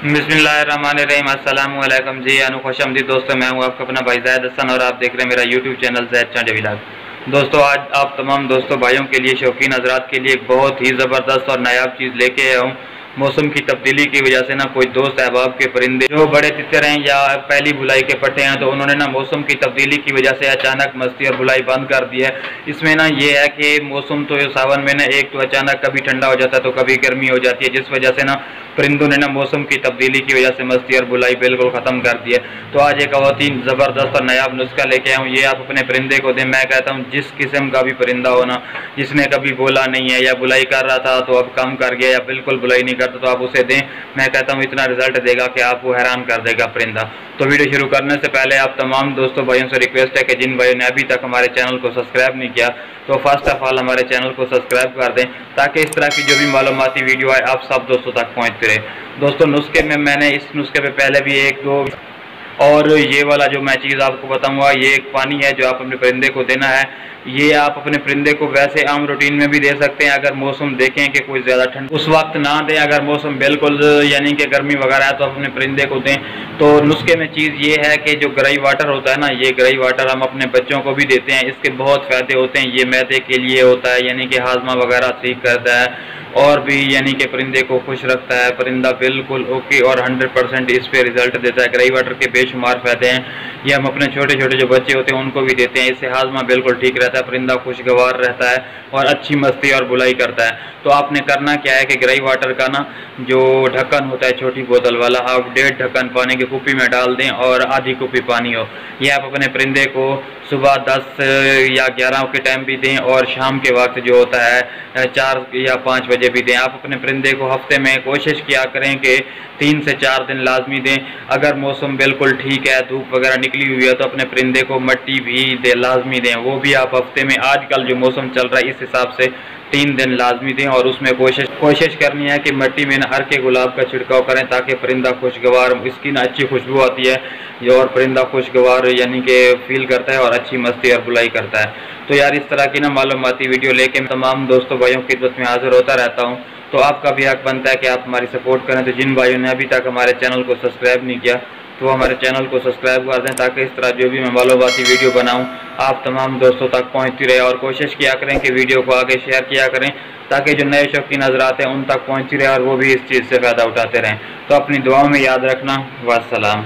बिस्मिल्लाहिर्रहमानिर्रहीम। अस्सलाम वालेकुम जी। खुशामदीद दोस्तों, मैं हूँ आपका अपना भाई ज़ैद हसन और आप देख रहे हैं मेरा यूट्यूब चैनल ज़ैद चांडी व्लॉग। दोस्तों, आज आप तमाम दोस्तों भाइयों के लिए, शौकीन हजरात के लिए एक बहुत ही ज़बरदस्त और नायाब चीज़ लेके आया हूँ। मौसम की तब्दीली की वजह से ना कोई दोस्त अहबाब के परिंदे जो बड़े तितर हैं या पहली बुलाई के पट्टे हैं, तो उन्होंने ना मौसम की तब्दीली की वजह से अचानक मस्ती और बुलाई बंद कर दी है। इसमें ना ये है कि मौसम तो सावन में ना एक तो अचानक कभी ठंडा हो जाता है तो कभी गर्मी हो जाती है, जिस वजह से ना परिंदों ने ना मौसम की तब्दीली की वजह से मस्ती और बुलाई बिल्कुल ख़त्म कर दी है। तो आज एक बहुत ही ज़बरदस्त और नायाब नुस्खा लेके आया हूँ। ये आप अपने परिंदे को दें। मैं कहता हूँ जिस किस्म का भी परिंदा हो ना, जिसने कभी बोला नहीं है या बुलाई कर रहा था तो अब कम कर गया या बिल्कुल बुलाई नहीं करता, तो आप उसे दें। मैं कहता हूँ इतना रिजल्ट देगा कि आपको हैरान कर देगा परिंदा। तो वीडियो शुरू करने से पहले आप तमाम दोस्तों भाइयों से रिक्वेस्ट है कि जिन भाइयों ने अभी तक हमारे चैनल को सब्सक्राइब नहीं किया, तो फर्स्ट ऑफ ऑल हमारे चैनल को सब्सक्राइब कर दें, ताकि इस तरह की जो भी मालूमाती वीडियो आए आप सब दोस्तों तक पहुँचते रहे। दोस्तों, नुस्खे में मैंने इस नुस्खे पे पहले भी एक दो, और ये वाला जो मैं चीज़ आपको बताऊंगा, ये एक पानी है जो आप अपने परिंदे को देना है। ये आप अपने परिंदे को वैसे आम रूटीन में भी दे सकते हैं। अगर मौसम देखें कि कोई ज़्यादा ठंड उस वक्त ना दें, अगर मौसम बिल्कुल यानी कि गर्मी वगैरह है तो अपने परिंदे को दें। तो नुस्खे में चीज़ ये है कि जो ग्राई वाटर होता है ना, ये ग्राई वाटर हम अपने बच्चों को भी देते हैं। इसके बहुत फ़ायदे होते हैं। ये मैदे के लिए होता है, यानी कि हाजमा वगैरह ठीक करता है, और भी यानी कि परिंदे को खुश रखता है। परिंदा बिल्कुल ओके और 100% इस पे रिजल्ट देता है। ग्राई वाटर के बेशुमार फ़ायदे हैं। ये हम अपने छोटे छोटे जो बच्चे होते हैं उनको भी देते हैं। इससे हाजमा बिल्कुल ठीक रहता है, परिंदा खुशगवार रहता है और अच्छी मस्ती और बुलाई करता है। तो आपने करना क्या है कि ग्राई वाटर का ना जो ढक्कन होता है छोटी बोतल वाला, आप 1.5 ढक्कन पानी की कुप्पी में डाल दें और आधी कुप्पी पानी हो। ये आप अपने परिंदे को सुबह 10 या 11 के टाइम भी दें और शाम के वक्त जो होता है 4 या 5 बजे भी दें। आप अपने परिंदे को हफ्ते में कोशिश किया करें कि 3 से 4 दिन लाजमी दें। अगर मौसम बिल्कुल ठीक है, धूप वगैरह निकली हुई है, तो अपने परिंदे को मट्टी भी दे लाजमी दें। वो भी आप हफ्ते में, आजकल जो मौसम चल रहा है इस हिसाब से 3 दिन लाजमी दें। और उसमें कोशिश करनी है कि मिट्टी में हर के गुलाब का छिड़काव करें, ताकि परिंदा खुशगवार, इसकी ना अच्छी खुशबू आती है और परिंदा खुशगवार यानी कि फील करता है और अच्छी मस्ती और बुलाई करता है। तो यार, इस तरह की ना मालूमाती वीडियो लेके मैं तमाम दोस्तों भाइयों की खिदमत में हाजिर होता रहता हूँ। तो आपका भी हक बनता है कि आप हमारी सपोर्ट करें। तो जिन भाइयों ने अभी तक हमारे चैनल को सब्सक्राइब नहीं किया, तो हमारे चैनल को सब्सक्राइब कर दें, ताकि इस तरह जो भी मैं मालूमाती वीडियो बनाऊं आप तमाम दोस्तों तक पहुंचती रहे। और कोशिश किया करें कि वीडियो को आगे शेयर किया करें, ताकि जो नए शौकीन हज़रात हैं उन तक पहुंचती रहे और वो भी इस चीज़ से फ़ायदा उठाते रहें। तो अपनी दुआओं में याद रखना। वस्सलाम।